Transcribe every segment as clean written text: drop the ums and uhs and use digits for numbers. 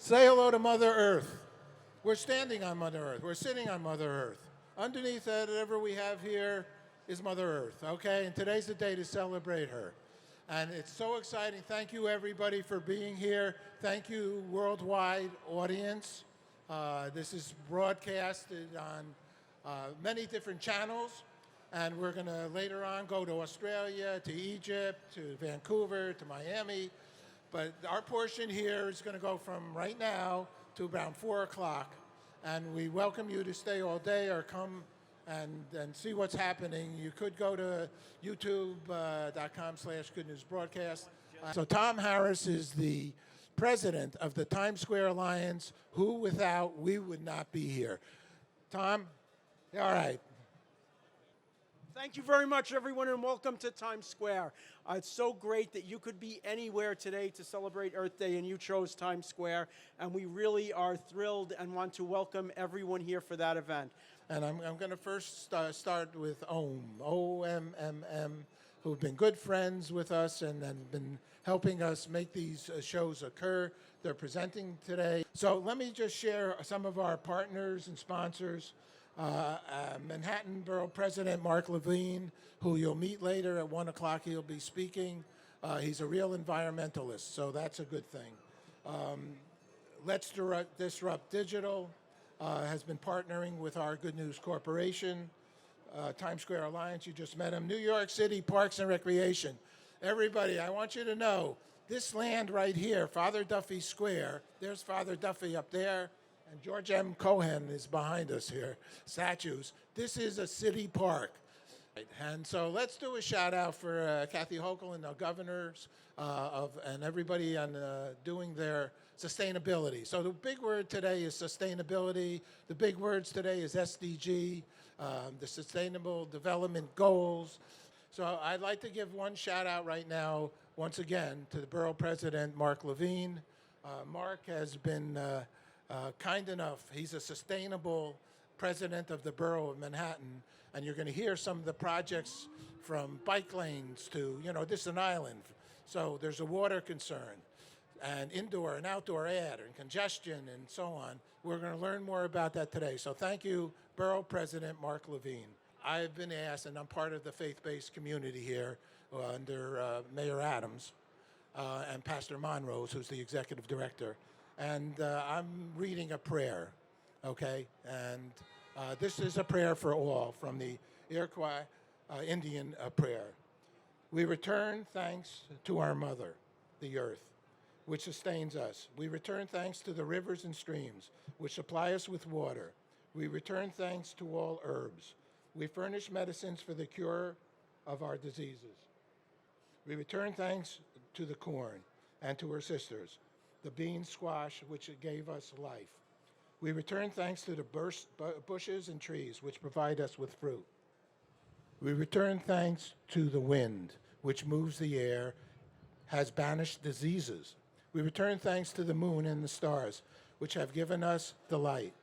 Say hello to Mother Earth. We're standing on Mother Earth. We're sitting on Mother Earth. Underneath whatever we have here is Mother Earth, okay? And today's the day to celebrate her. And it's so exciting. Thank you, everybody, for being here. Thank you, worldwide audience. This is broadcasted on many different channels. And we're going to later on go to Australia, to Egypt, to Vancouver, to Miami. But our portion here is going to go from right now to around 4 o'clock. And we welcome you to stay all day or come and see what's happening. You could go to youtube.com/goodnewsbroadcast. So Tom Harris is the president of the Times Square Alliance, who without we would not be here. Tom? All right. Thank you very much, everyone, and welcome to Times Square. It's so great that you could be anywhere today to celebrate Earth Day, and you chose Times Square, and we really are thrilled and want to welcome everyone here for that event. And I'm going to first start with OMM, O-M-M-M, who've been good friends with us and been helping us make these shows occur. They're presenting today. So let me just share some of our partners and sponsors. Manhattan Borough President Mark Levine, who you'll meet later at 1 o'clock. He'll be speaking. He's a real environmentalist, so that's a good thing. Let's Disrupt Digital has been partnering with our Good News Corporation. Times Square Alliance, you just met him. New York City Parks and Recreation. Everybody, I want you to know, this land right here, Father Duffy Square, there's Father Duffy up there, and George M. Cohen is behind us here, statues. This is a city park. And so let's do a shout out for Kathy Hochul and the governors and everybody on doing their sustainability. So the big word today is sustainability. The big words today is SDG, the Sustainable Development Goals. So I'd like to give one shout out right now, once again, to the Borough President, Mark Levine. Mark has been kind enough. He's a sustainable president of the borough of Manhattan, and you're going to hear some of the projects from bike lanes to, this is an island, so there's a water concern, and indoor and outdoor air and congestion and so on. We're going to learn more about that today. So thank you, Borough President Mark Levine. I've been asked, and I'm part of the faith-based community here under Mayor Adams and Pastor Monrose, who's the executive director. And I'm reading a prayer, okay? And this is a prayer for all from the Iroquois Indian prayer. We return thanks to our mother, the earth, which sustains us. We return thanks to the rivers and streams, which supply us with water. We return thanks to all herbs. We furnish medicines for the cure of our diseases. We return thanks to the corn and to her sisters, the bean squash, which gave us life. We return thanks to the bushes and trees, which provide us with fruit. We return thanks to the wind, which moves the air, has banished diseases. We return thanks to the moon and the stars, which have given us the light.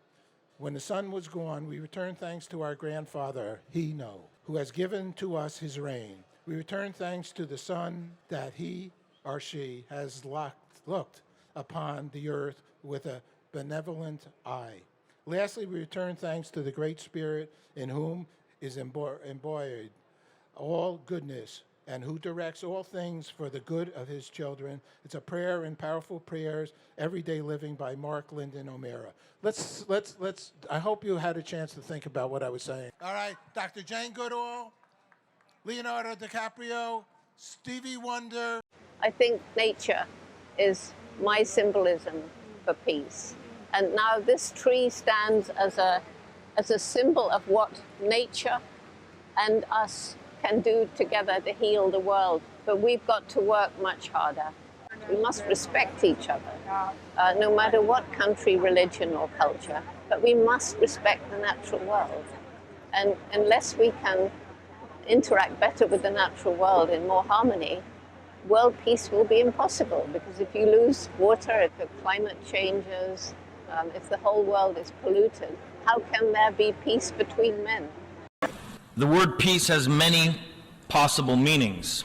When the sun was gone, we return thanks to our grandfather, Hino, who has given to us his rain. We return thanks to the sun that he or she has looked upon the earth with a benevolent eye. Lastly, we return thanks to the Great Spirit in whom is embodied all goodness and who directs all things for the good of his children. It's a prayer and powerful prayers, everyday living by Mark Lyndon O'Meara. I hope you had a chance to think about what I was saying. All right, Dr. Jane Goodall, Leonardo DiCaprio, Stevie Wonder. I think nature is my symbolism for peace. And now this tree stands as a symbol of what nature and us can do together to heal the world. But we've got to work much harder. We must respect each other, no matter what country, religion, or culture. But we must respect the natural world. And unless we can interact better with the natural world in more harmony, world peace will be impossible, because if you lose water, if the climate changes, if the whole world is polluted, how can there be peace between men? The word peace has many possible meanings,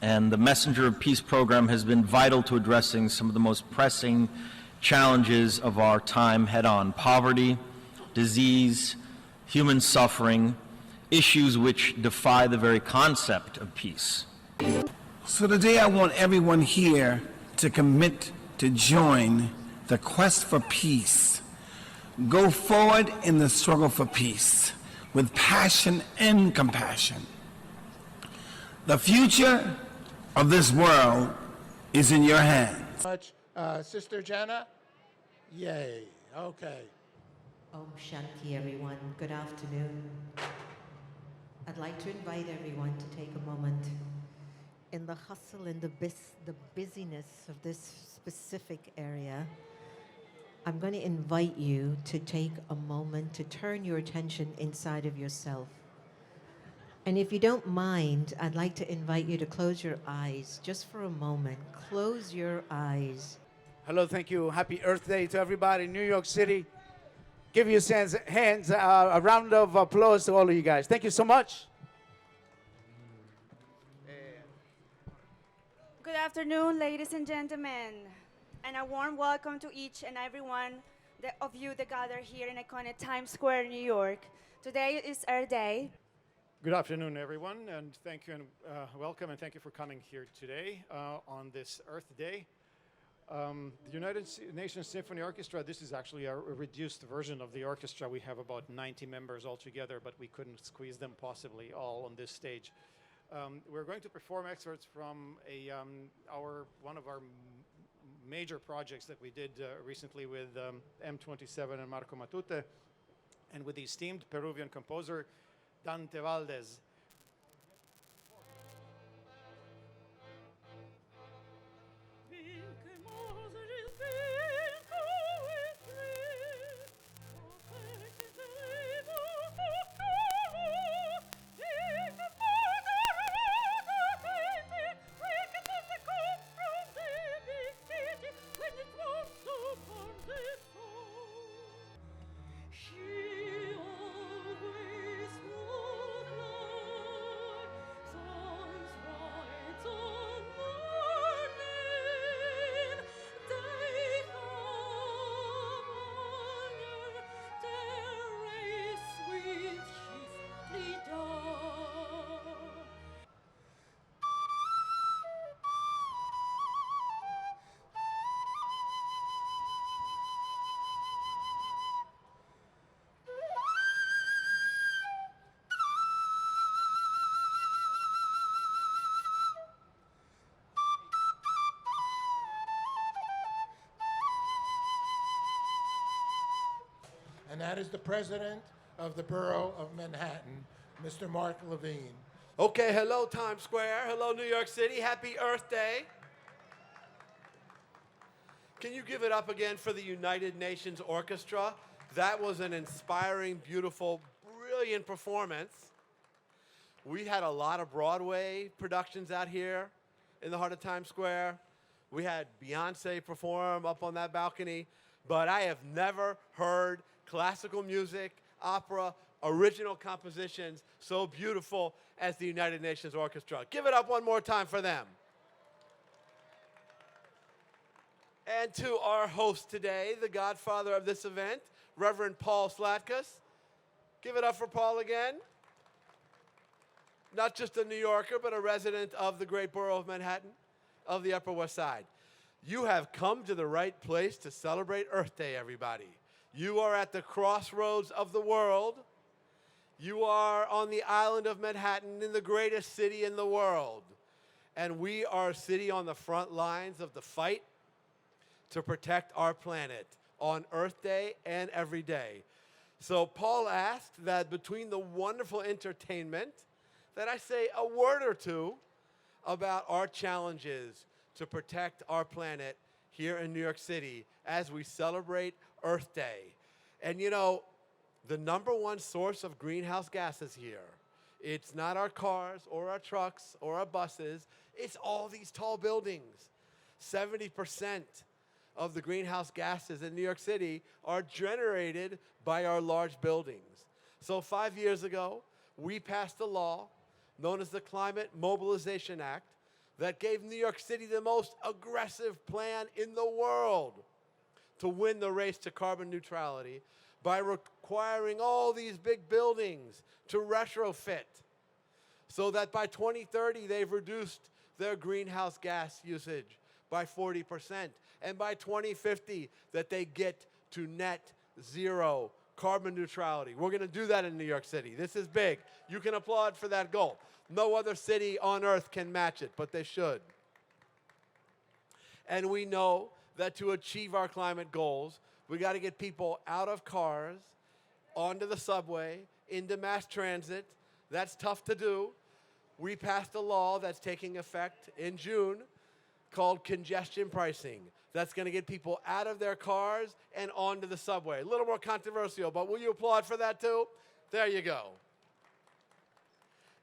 and the Messenger of Peace program has been vital to addressing some of the most pressing challenges of our time head on: poverty, disease, human suffering, issues which defy the very concept of peace. So today I want everyone here to commit to join the quest for peace. Go forward in the struggle for peace with passion and compassion. The future of this world is in your hands. Much, Sister Jana? Yay. Okay. Om Shanti, everyone. Good afternoon. I'd like to invite everyone to take a moment. In the hustle and the busyness of this specific area, I'm going to invite you to take a moment to turn your attention inside of yourself. And if you don't mind, I'd like to invite you to close your eyes just for a moment. Close your eyes. Hello, thank you. Happy Earth Day to everybody in New York City. Give your hands a round of applause to all of you guys. Thank you so much. Good afternoon, ladies and gentlemen, and a warm welcome to each and every one of you that gather here in iconic Times Square, New York. Today is Earth Day. Good afternoon, everyone, and thank you and welcome, and thank you for coming here today on this Earth Day. The United Nations Symphony Orchestra, this is actually a reduced version of the orchestra. We have about 90 members altogether, but we couldn't squeeze them possibly all on this stage. We're going to perform excerpts from one of our major projects that we did recently with M27 and Marco Matute, and with the esteemed Peruvian composer Dante Valdez. And that is the president of the borough of Manhattan, Mr. Mark Levine. Okay, hello Times Square, hello New York City, happy Earth Day. Can you give it up again for the United Nations Orchestra? That was an inspiring, beautiful, brilliant performance. We had a lot of Broadway productions out here in the heart of Times Square. We had Beyonce perform up on that balcony, but I have never heard classical music, opera, original compositions so beautiful as the United Nations Orchestra. Give it up one more time for them. And to our host today, the godfather of this event, Reverend Paul Slatkus. Give it up for Paul again. Not just a New Yorker, but a resident of the great borough of Manhattan, of the Upper West Side. You have come to the right place to celebrate Earth Day, everybody. You are at the crossroads of the world. You are on the island of Manhattan in the greatest city in the world. And we are a city on the front lines of the fight to protect our planet on Earth Day and every day. So Paul asked that between the wonderful entertainment, that I say a word or two about our challenges to protect our planet here in New York City as we celebrate Earth Day. And you know, the number one source of greenhouse gases here, it's not our cars or our trucks or our buses, it's all these tall buildings. 70% of the greenhouse gases in New York City are generated by our large buildings. So 5 years ago, we passed a law known as the Climate Mobilization Act that gave New York City the most aggressive plan in the world to win the race to carbon neutrality by requiring all these big buildings to retrofit so that by 2030 they've reduced their greenhouse gas usage by 40%, and by 2050 that they get to net zero carbon neutrality. We're going to do that in New York City. This is big. You can applaud for that goal. No other city on earth can match it, but they should. And we know that to achieve our climate goals, we got to get people out of cars, onto the subway, into mass transit. That's tough to do. We passed a law that's taking effect in June called congestion pricing. That's going to get people out of their cars and onto the subway. A little more controversial, but will you applaud for that too? There you go.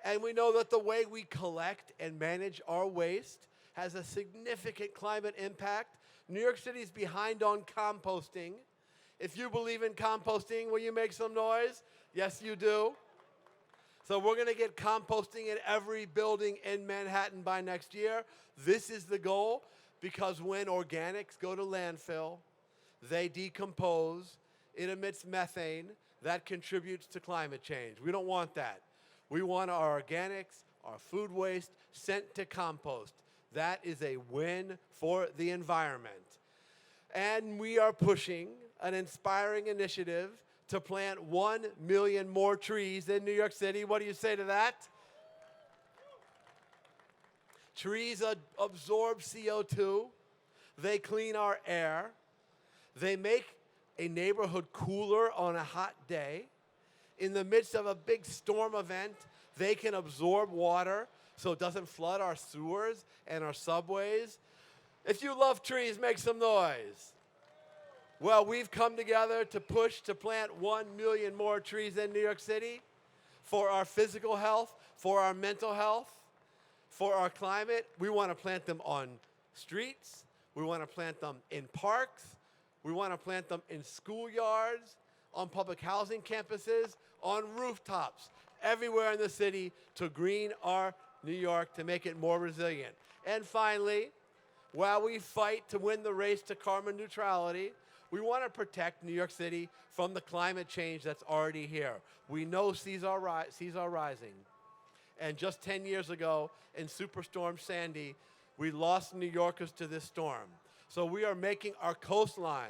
And we know that the way we collect and manage our waste has a significant climate impact. New York City's behind on composting. If you believe in composting, will you make some noise? Yes, you do. So we're going to get composting in every building in Manhattan by next year. This is the goal, because when organics go to landfill, they decompose, it emits methane, that contributes to climate change. We don't want that. We want our organics, our food waste, sent to compost. That is a win for the environment. And we are pushing an inspiring initiative to plant 1 million more trees in New York City. What do you say to that? Trees absorb CO2. They clean our air. They make a neighborhood cooler on a hot day. In the midst of a big storm event, they can absorb water so it doesn't flood our sewers and our subways. If you love trees, make some noise. Well, we've come together to push to plant 1 million more trees in New York City for our physical health, for our mental health, for our climate. We want to plant them on streets. We want to plant them in parks. We want to plant them in schoolyards, on public housing campuses, on rooftops, everywhere in the city to green our New York, to make it more resilient. And finally, while we fight to win the race to carbon neutrality, we want to protect New York City from the climate change that's already here. We know seas are rising. And just 10 years ago, in Superstorm Sandy, we lost New Yorkers to this storm. So we are making our coastline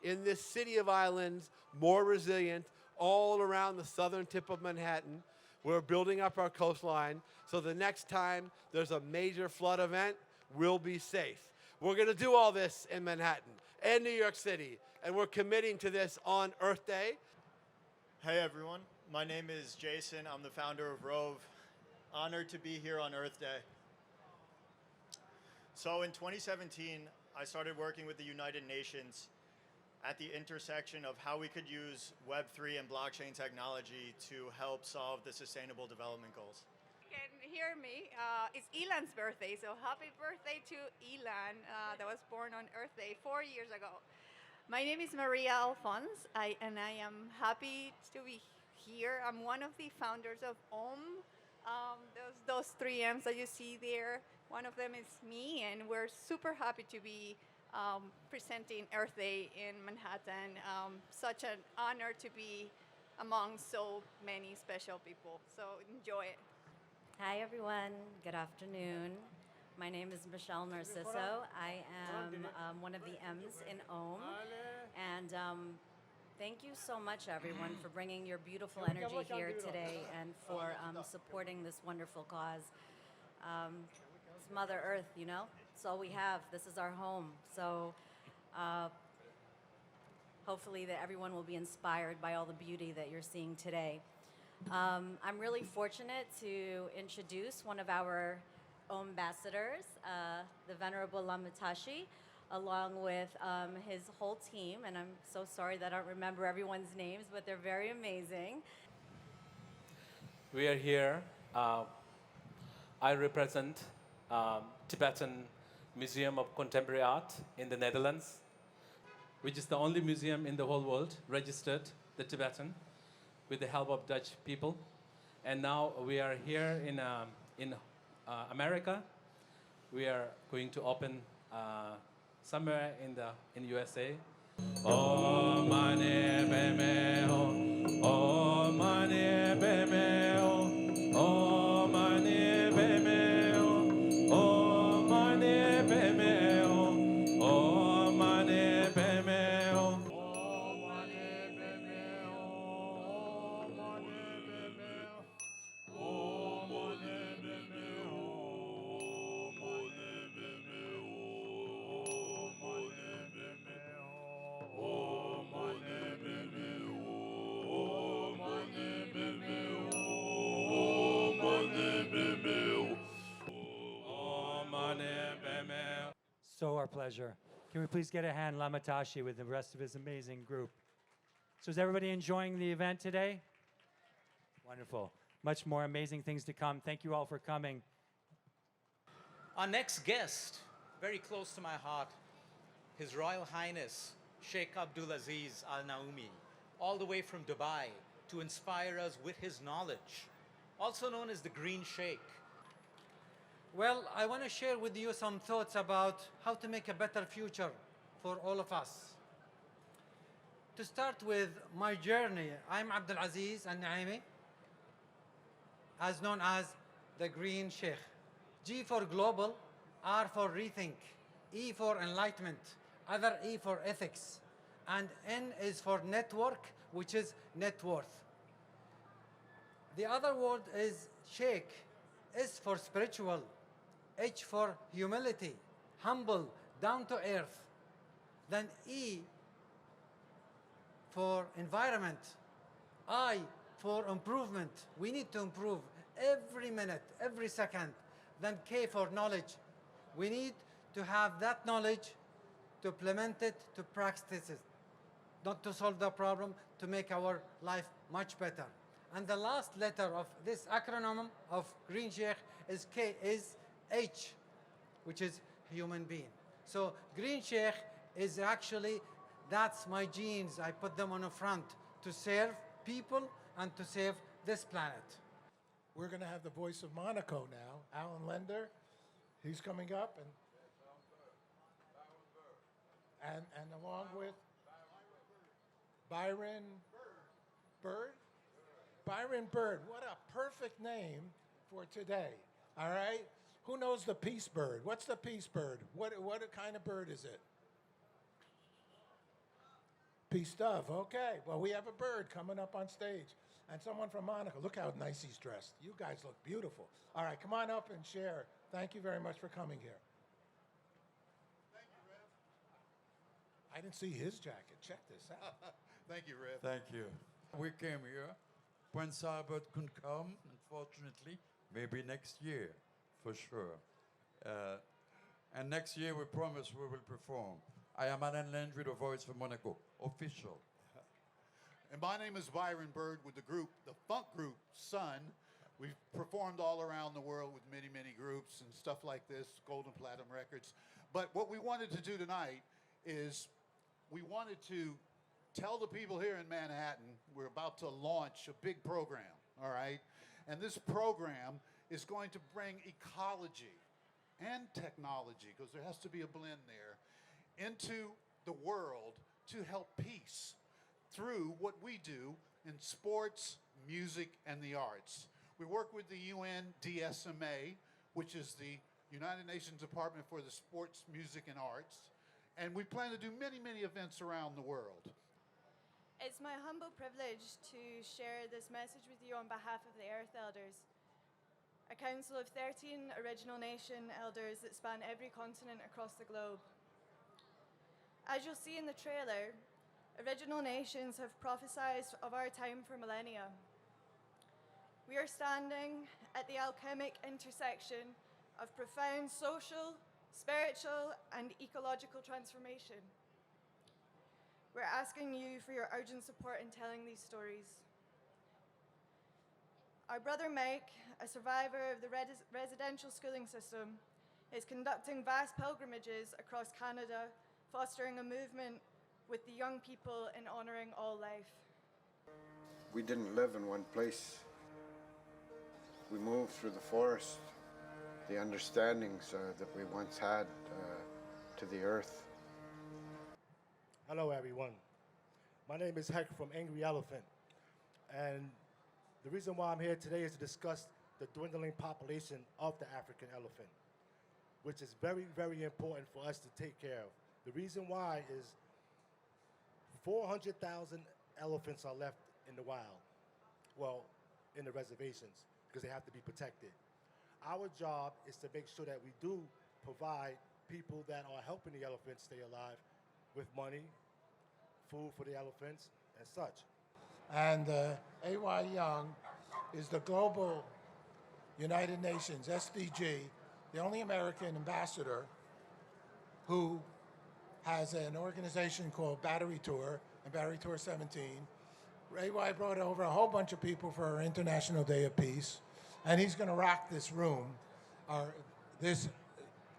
in this city of islands more resilient all around the southern tip of Manhattan. We're building up our coastline so the next time there's a major flood event, we'll be safe. We're going to do all this in Manhattan and New York City, and we're committing to this on Earth Day. Hey everyone, my name is Jason. I'm the founder of Rove. Honored to be here on Earth Day. So in 2017, I started working with the United Nations at the intersection of how we could use Web3 and blockchain technology to help solve the Sustainable Development Goals. You can hear me. It's Elan's birthday, so happy birthday to Elan that was born on Earth Day 4 years ago. My name is Maria Alphonse, and I am happy to be here. I'm one of the founders of OM. Those 3 M's that you see there, one of them is me, and we're super happy to be presenting Earth Day in Manhattan. Such an honor to be among so many special people, so enjoy it. Hi everyone, good afternoon. My name is Michelle Narciso. I am one of the M's in OM. And thank you so much everyone for bringing your beautiful energy here today and for supporting this wonderful cause. It's Mother Earth, you know? It's all we have. This is our home. So hopefully that everyone will be inspired by all the beauty that you're seeing today. I'm really fortunate to introduce one of our ambassadors, the Venerable Lamatashi, along with his whole team. And I'm so sorry that I don't remember everyone's names, but they're very amazing. We are here. I represent Tibetan Museum of Contemporary Art in the Netherlands, which is the only museum in the whole world registered the Tibetan with the help of Dutch people. And now we are here in America. We are going to open somewhere in USA Oh mane beme ho, oh mane beme ho, oh mane beme ho, oh mane beme ho, oh mane beme ho. So our pleasure. Can we please get a hand, Lamatashi, with the rest of his amazing group? So is everybody enjoying the event today? Wonderful. Much more amazing things to come. Thank you all for coming. Our next guest, very close to my heart, His Royal Highness Sheikh Abdulaziz Al Naoumi, all the way from Dubai to inspire us with his knowledge, also known as the Green Sheikh. Well, I want to share with you some thoughts about how to make a better future for all of us. To start with my journey, I'm Abdulaziz Al Naoumi, as known as the Green Sheikh. G for global, R for rethink, E for enlightenment, other E for ethics, and N is for network, which is net worth. The other word is Sheikh, S for spiritual, H for humility, humble, down to earth. Then E for environment, I for improvement. We need to improve every minute, every second. Then K for knowledge. We need to have that knowledge to implement it, to practice it, not to solve the problem, to make our life much better. And the last letter of this acronym of Green Sheikh is K, is H, which is human being. So Green Sheikh is actually, that's my genes. I put them on the front to serve people and to save this planet. We're going to have the voice of Monaco now, Alan Lender. He's coming up, and along with Byron Bird. Byron Bird, what a perfect name for today. All right, who knows the peace bird? What's the peace bird? What kind of bird is it? Peace dove. Okay, well, we have a bird coming up on stage. And someone from Monaco. Look how nice he's dressed. You guys look beautiful. All right, come on up and share. Thank you very much for coming here. Thank you, Rev. I didn't see his jacket. Check this out. Thank you, Rev. Thank you. We came here. Prince Albert couldn't come, unfortunately. Maybe next year, for sure. And next year, we promise we will perform. I am Alan Landry, the voice for Monaco, official. And my name is Byron Bird with the group, the funk group, Sun. We've performed all around the world with many, many groups and stuff like this, Gold and Platinum Records. But what we wanted to do tonight is we wanted to tell the people here in Manhattan we're about to launch a big program, all right? And this program is going to bring ecology and technology, because there has to be a blend there, into the world to help peace through what we do in sports, music, and the arts. We work with the UN DSMA, which is the United Nations Department for the Sports, Music, and Arts, and we plan to do many, many events around the world. It's my humble privilege to share this message with you on behalf of the Earth Elders, a council of 13 original nation elders that span every continent across the globe. As you'll see in the trailer, original nations have prophesied of our time for millennia. We are standing at the alchemic intersection of profound social, spiritual, and ecological transformation. We're asking you for your urgent support in telling these stories. Our brother Mike, a survivor of the residential schooling system, is conducting vast pilgrimages across Canada, fostering a movement with the young people in honoring all life. We didn't live in one place. We moved through the forest, the understandings that we once had to the earth. Hello, everyone. My name is Heck from Angry Elephant. And the reason why I'm here today is to discuss the dwindling population of the African elephant, which is very, very important for us to take care of. The reason why is 400,000 elephants are left in the wild, well, in the reservations, because they have to be protected. Our job is to make sure that we do provide people that are helping the elephants stay alive with money, food for the elephants, and such. And A.Y. Young is the global United Nations, SDG, the only American ambassador who has an organization called Battery Tour and Battery Tour 17. A.Y. brought over a whole bunch of people for our International Day of Peace, and he's going to rock this room, this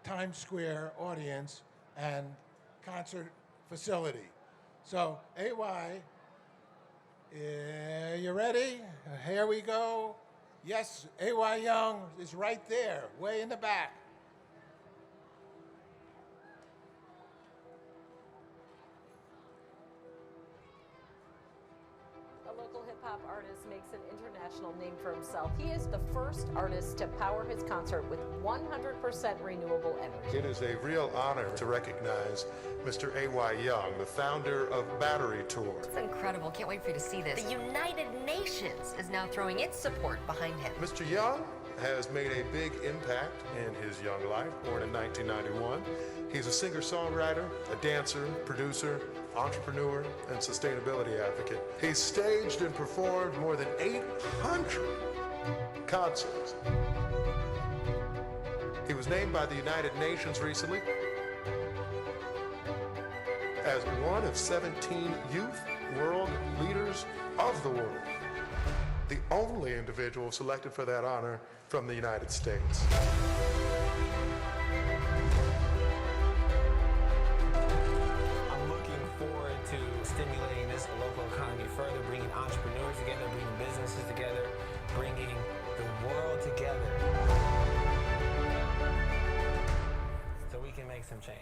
Times Square audience and concert facility. So, A.Y., you ready? Here we go. Yes, A.Y. Young is right there, way in the back. A local hip-hop artist makes an international name for himself. He is the first artist to power his concert with 100% renewable energy. It is a real honor to recognize Mr. A.Y. Young, the founder of Battery Tour. It's incredible. Can't wait for you to see this. The United Nations is now throwing its support behind him. Mr. Young has made a big impact in his young life, born in 1991. He's a singer-songwriter, a dancer, producer, entrepreneur, and sustainability advocate. He's staged and performed more than 800 concerts. He was named by the United Nations recently as one of 17 youth world leaders of the world, the only individual selected for that honor from the United States. I'm looking forward to stimulating this local economy further, bringing entrepreneurs together, bringing businesses together, bringing the world together so we can make some change.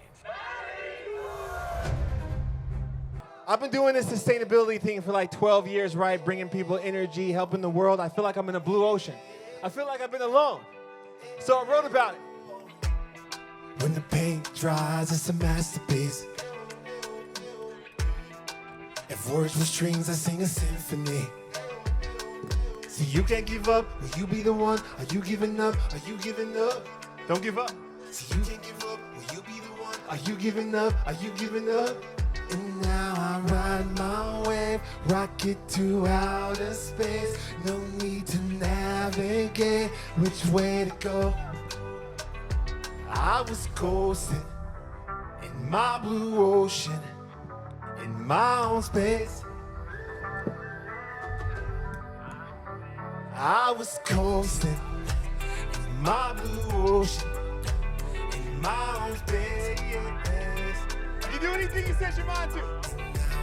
I've been doing this sustainability thing for like 12 years, right? Bringing people energy, helping the world. I feel like I'm in a blue ocean. I feel like I've been alone. So I wrote about it. When the paint dries, it's a masterpiece. If words were strings, I sing a symphony. See, you can't give up. Will you be the one? Are you giving up? Are you giving up? Don't give up. See, you can't give up. Will you be the one? Are you giving up? Are you giving up? And now I ride my wave, rocket to outer space. No need to navigate which way to go. I was coasting in my blue ocean, in my own space. I was coasting in my blue ocean, in my own space. You do anything you set your mind to.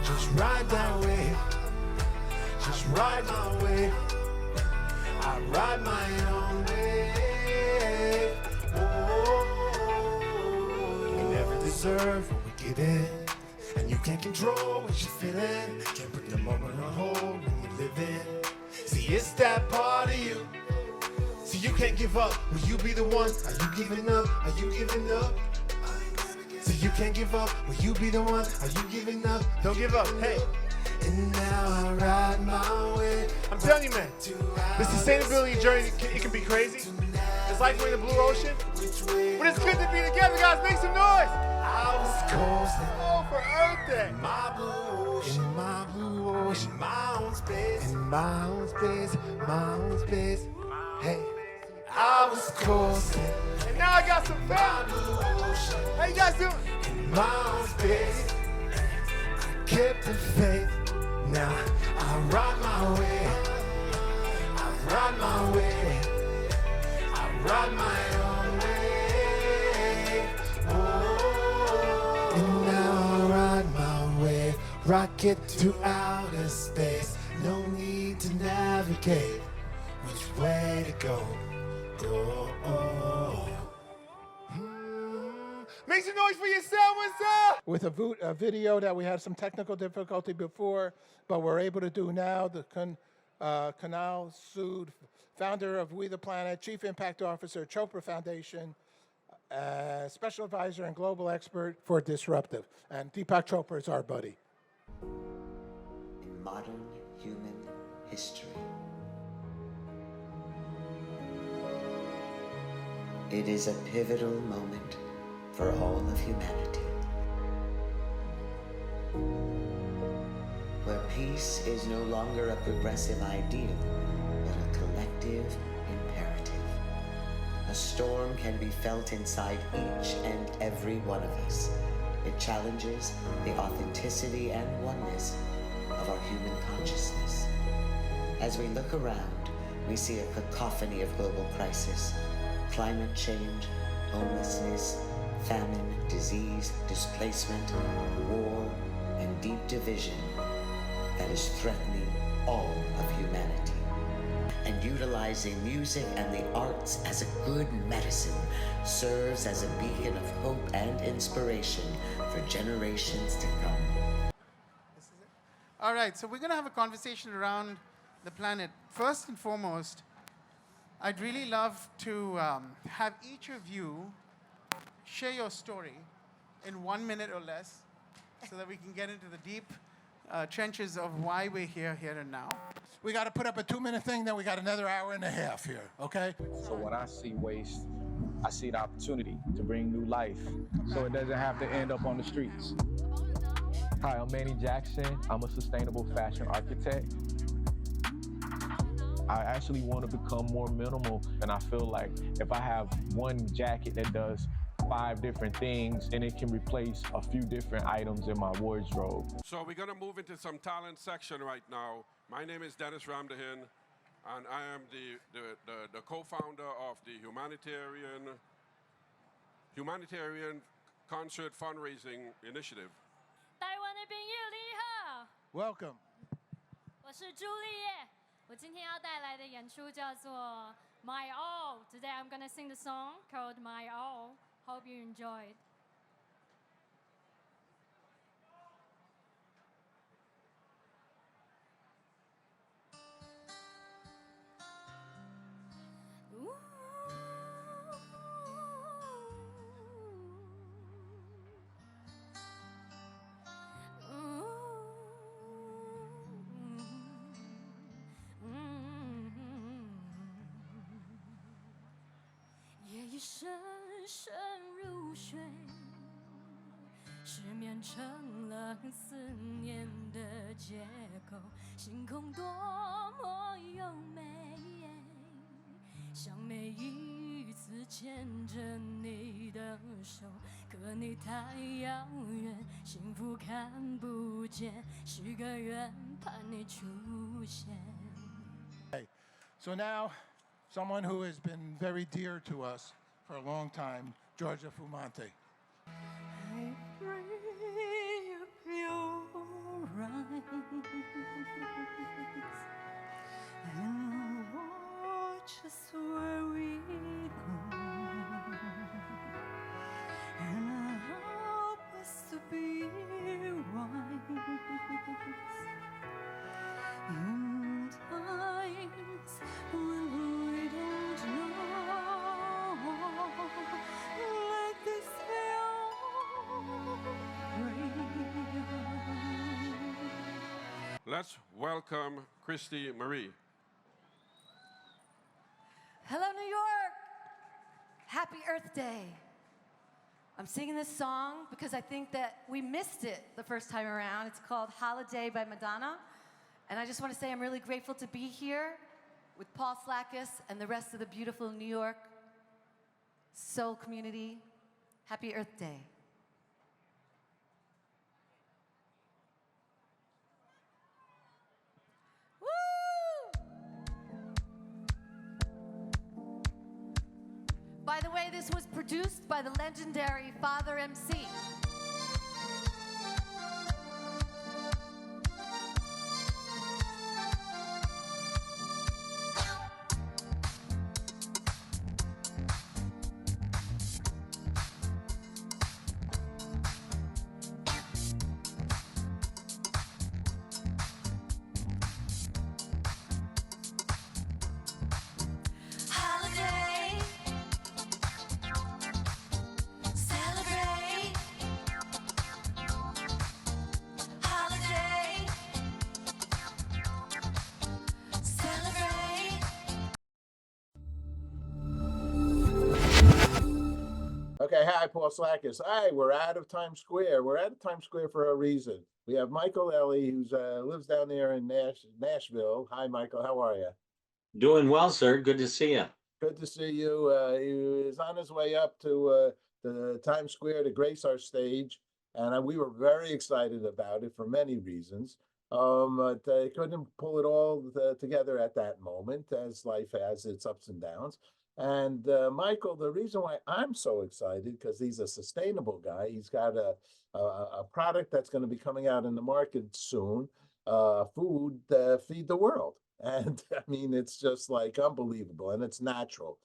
Just ride that wave. Just ride my wave. I ride my own wave. Oh, we never deserve what we get in, and you can't control what you're feeling. Can't put the moment on hold when you live in. See, it's that part of you. See, you can't give up. Will you be the one? Are you giving up? Are you giving up? So you can't give up, will you be the one? Are you giving up? Don't give up, hey. And now I ride my way. I'm telling you, man, the sustainability journey, it can be crazy. It's like we're in the blue ocean. But it's good to be together, guys. Make some noise. I was coasting. Oh, for Earth Day. In my blue ocean, in my blue ocean, in my own space, in my own space, my own space. Hey, I was coasting. And now I got some family. How you guys doing? In my own space, I kept the faith. Now I ride my way. I ride my way. I ride my own way. Oh, and now I ride my way. Rocket to outer space. No need to navigate which way to go. Go. Make some noise for yourself. What's up? With a video that we had some technical difficulty before, but we're able to do now. The Kunal Sood, founder of We the Planet, Chief Impact Officer, Chopra Foundation, Special Advisor and Global Expert for Disruptive. And Deepak Chopra is our buddy. In modern human history, it is a pivotal moment for all of humanity, where peace is no longer a progressive ideal, but a collective imperative. A storm can be felt inside each and every one of us. It challenges the authenticity and oneness of our human consciousness. As we look around, we see a cacophony of global crisis: climate change, homelessness, famine, disease, displacement, war, and deep division that is threatening all of humanity. And utilizing music and the arts as a good medicine serves as a beacon of hope and inspiration for generations to come. All right, so we're going to have a conversation around the planet. First and foremost, I'd really love to have each of you share your story in 1 minute or less so that we can get into the deep trenches of why we're here and now. We got to put up a 2-minute thing, then we got another hour and a half here, okay? So when I see waste, I see the opportunity to bring new life so it doesn't have to end up on the streets. Hi, I'm Manny Jackson. I'm a sustainable fashion architect. I actually want to become more minimal, and I feel like if I have one jacket that does 5 different things, then it can replace a few different items in my wardrobe. So we're going to move into some talent section right now. My name is Dennis Ramdahin, and I am the co-founder of the Humanitarian Concert Fundraising Initiative. 台湾的朋友你好， Welcome. 我是朱丽叶。我今天要带来的演出叫做 My All. Today I'm gonna sing the song called My All. Hope you enjoy it.夜已深深入睡，失眠成了思念的借口。星空多么优美，像每一次牵着你的手，可你太遥远，幸福看不见，许个愿盼你出现。 Okay. So now, someone who has been very dear to us for a long time, Georgia Fumante. I pray up your eyes and watch us where we go, and help us to be wise in times when we don't know. Let this Let's welcome Christy Marie. Hello, New York. Happy Earth Day. I'm singing this song because I think that we missed it the first time around. It's called Holiday by Madonna. And I just want to say I'm really grateful to be here with Paul Slackus and the rest of the beautiful New York soul community. Happy Earth Day. By the way, this was produced by the legendary Father MC. hi, Paul Slackus. Hi, we're out of Times Square. We're out of Times Square for a reason. We have Michael Ellie, who's lives down there in Nashville. Hi, Michael. How are you? Doing well, sir. Good to see you. Good to see you. He was on his way up to the Times Square to grace our stage, and we were very excited about it for many reasons. But couldn't pull it all together at that moment, as life has its ups and downs. And Michael, the reason why I'm so excited, because he's a sustainable guy. He's got a product that's going to be coming out in the market soon, food feed the world. And I mean, it's just like unbelievable, and it's natural.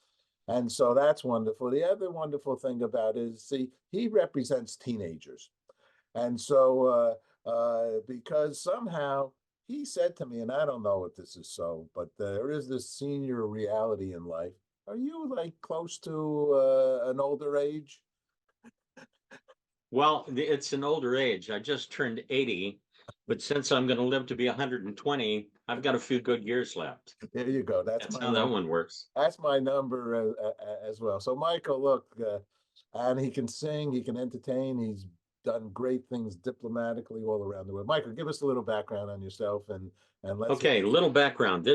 And so that's wonderful. The other wonderful thing about it is, see, he represents teenagers. And so, because somehow he said to me, and I don't know if this is so, but there is this senior reality in life. Are you like close to an older age? Well, it's an older age. I just turned 80, but since I'm going to live to be 120, I've got a few good years left. There you go. That's my how that number. one works. That's my number as well. So, Michael, look, and he can sing, he can entertain, he's done great things diplomatically all around the world. Michael, give us a little background on yourself, and let's. Okay, little background.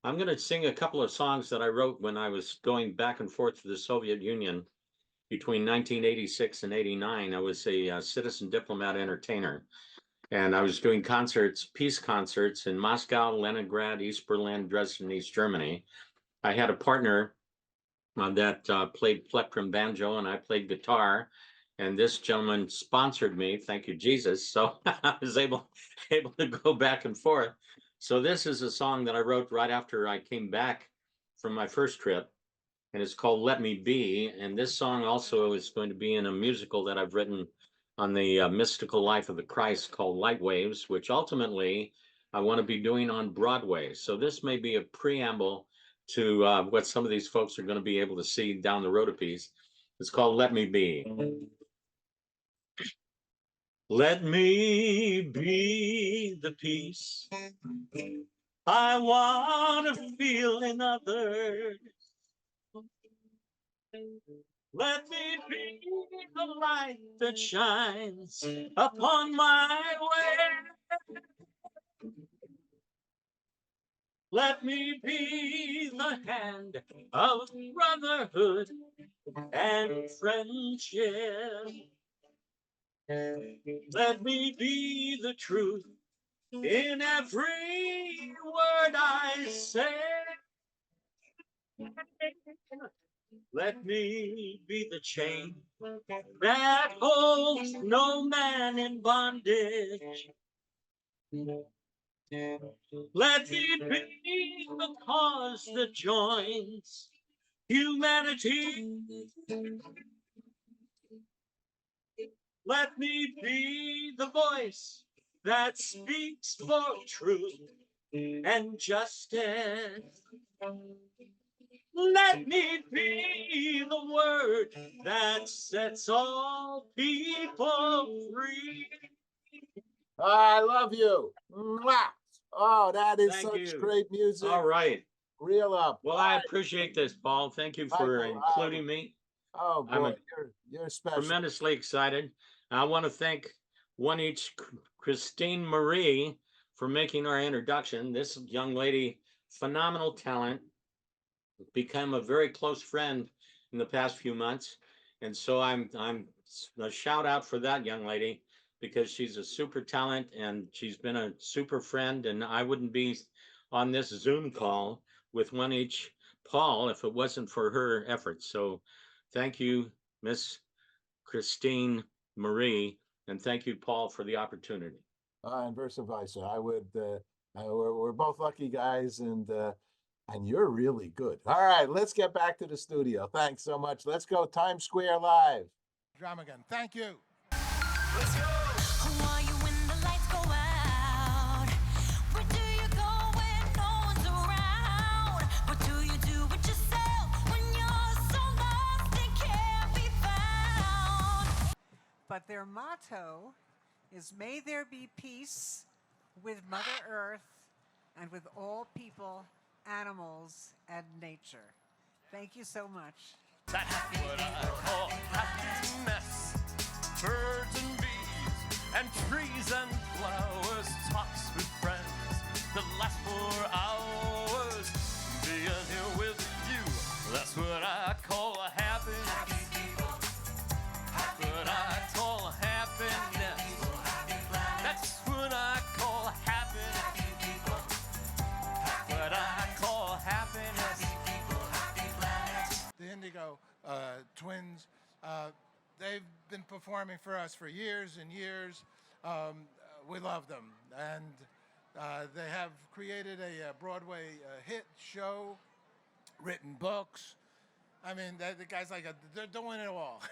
I'm going to sing a couple of songs that I wrote when I was going back and forth to the Soviet Union between 1986 and 89. I was a citizen diplomat entertainer, and I was doing concerts, peace concerts in Moscow, Leningrad, East Berlin, Dresden, East Germany. I had a partner that played plectrum banjo, and I played guitar. And this gentleman sponsored me, thank you, Jesus. So I was able to go back and forth. So this is a song that I wrote right after I came back from my first trip, and it's called Let Me Be. And this song also is going to be in a musical that I've written on the mystical life of the Christ called Light Waves, which ultimately I want to be doing on Broadway. So this may be a preamble to what some of these folks are going to be able to see down the road a piece. It's called Let Me Be. Let me be the peace I want to feel in others. Let me be the light that shines upon my way. Let me be the hand of brotherhood and friendship. Let me be the truth in every word I say. Let me be the chain that holds no man in bondage. Let me be the cause that joins humanity. Let me be the voice that speaks for truth and justice. Let me be the word that sets all people free. I love you. Mwah! Oh, that is Thank such you. great music. All right. Real up. Well, I appreciate this, Paul. Thank you for Michael, including me. Oh boy, you're special. Tremendously excited. I want to thank one each Christine Marie for making our introduction. This young lady, phenomenal talent, become a very close friend in the past few months. And so I'm a shout out for that young lady, because she's a super talent and she's been a super friend, and I wouldn't be on this Zoom call with one each Paul if it wasn't for her efforts. So thank you, Miss Christine Marie, and thank you, Paul, for the opportunity. And versa versa. I would. We're both lucky guys, and you're really good. All right, let's get back to the studio. Thanks so much. Let's go Times Square live. Drum again. Thank you. But their motto is, may there be peace with Mother Earth and with all people, animals, and nature. Thank you so much. That's what I call happiness. Birds and bees and trees and flowers, talks with friends that last for hours. Being here with you, that's what I call happiness. Happy people, happy what I call happiness. That's what I call happiness. Happy people, what I call happiness. The Indigo Twins, they've been performing for us for years and years. We love them, and they have created a Broadway hit show, written books. I mean, the guys they're doing it all.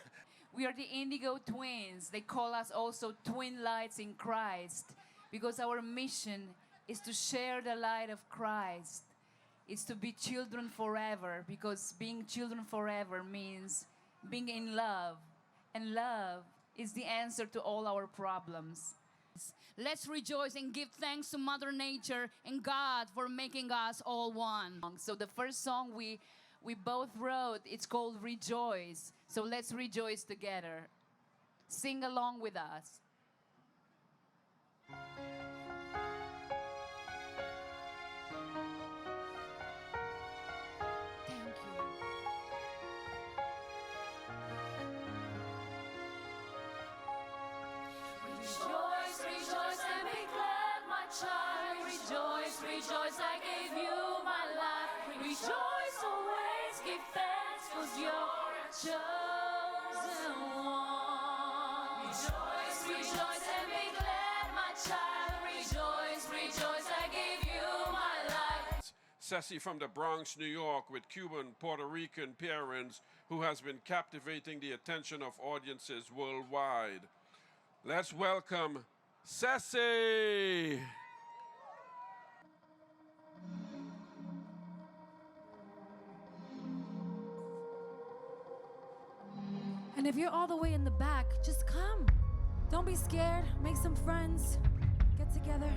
We are the Indigo Twins. They call us also twin lights in Christ, because our mission is to share the light of Christ. It's to be children forever, because being children forever means being in love, and love is the answer to all our problems. Let's rejoice and give thanks to Mother Nature and God for making us all one. So the first song we both wrote, it's called Rejoice. So let's rejoice together. Sing along with us. Rejoice, rejoice, and be glad, my child. Rejoice, rejoice, I gave you my life. Rejoice always, give thanks, 'cause you're a chosen one. Rejoice, rejoice, and be glad, my child. Rejoice, rejoice, I gave you my life. Ceci from the Bronx, New York, with Cuban, Puerto Rican parents who has been captivating the attention of audiences worldwide. Let's welcome Ceci. And if you're all the way in the back, just come. Don't be scared. Make some friends. Get together.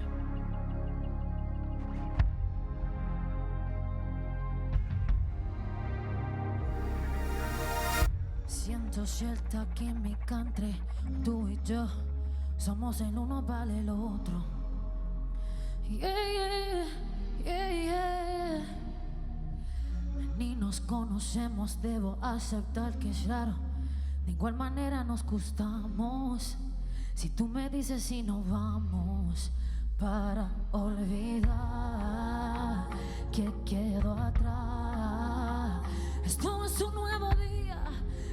Siento cierta química entre tú y yo. Somos el uno para el otro. Yeah, yeah, yeah, yeah. Ni nos conocemos, debo aceptar que es raro. De igual manera nos gustamos. Si tú me dices si nos vamos para olvidar que quedó atrás. Esto es un nuevo día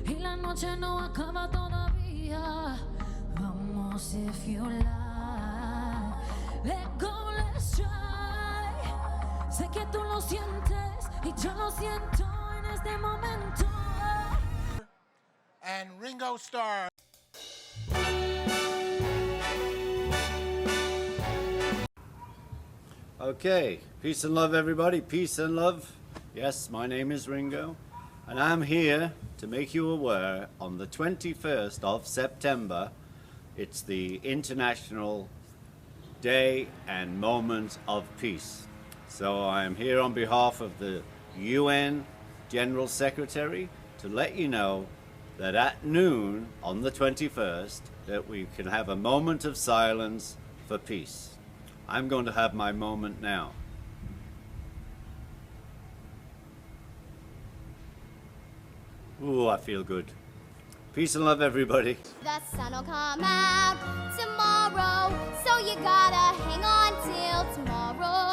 y la noche no acaba todavía. Vamos if you like. Let go, let's try. Sé que tú lo sientes y yo lo siento en este momento. And Ringo Starr. Okay, peace and love, everybody. Peace and love. Yes, my name is Ringo, and I'm here to make you aware on the 21st of September, it's the International Day and Moment of Peace. So I'm here on behalf of the UN General Secretary to let you know that at noon on the 21st, that we can have a moment of silence for peace. I'm going to have my moment now. Ooh, I feel good. Peace and love, everybody. The sun will come out tomorrow, so you gotta hang on till tomorrow.